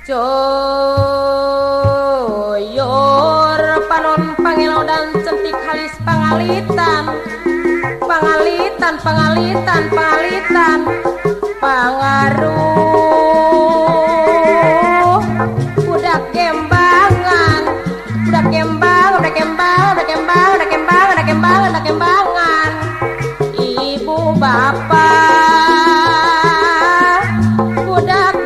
Coyor panon pangelo dan centik halis pangalitan pangalitan pangalitan pangalitan pangaruh budak kembangan budak kembang budak kembang budak kembang budak kembang budak kembang budak kembangan ibu bapak budak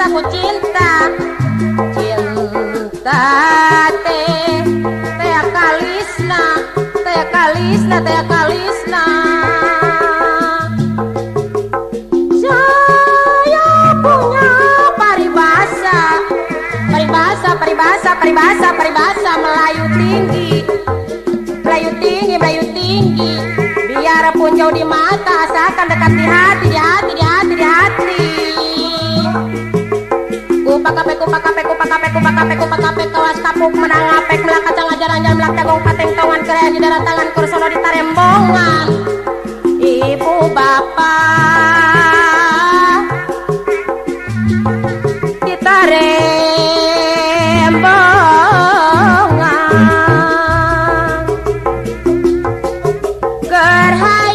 ku cinta cinta teh kalisna teh kalisna teh kalisna saya punya paribasa paribasa paribasa paribasa paribasa Melayu tinggi Melayu tinggi Melayu tinggi biarpun jauh di mata asalkan dekat di hati di hati di hati di hati kupakape kupakape kupakape kupakape kupakape kawas kapuk menang apek melak kacang ajaran jalan melak dagung pateng tongan keren di darat tangan kursono di tarembongan ibu bapak di tarembongan gerhaya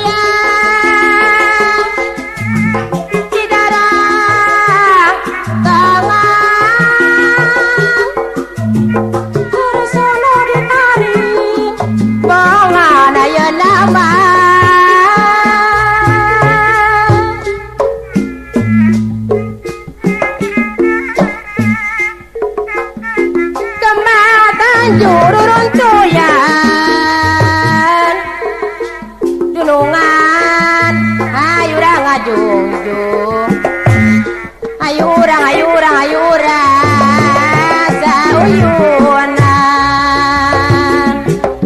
jururun cuyan dunungan ayurang ngajungjung ayurang ayurang ayurang sauyunan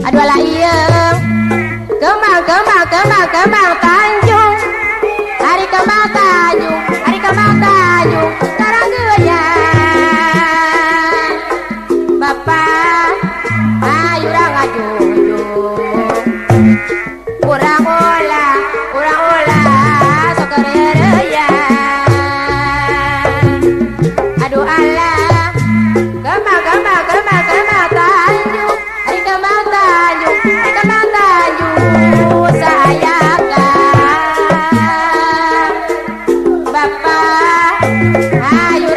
aduh ala iya kembang kembang kembang kembang tanjung hari kembang tanjung hari kembang tanjung tarang geyan bapak ayurang ngajungjung urang ola sokerereyan aduh Allah kembang kembang kembang kembang tanjung hari kembang tanjung hari kembang tanjung saya kan bapak ayurang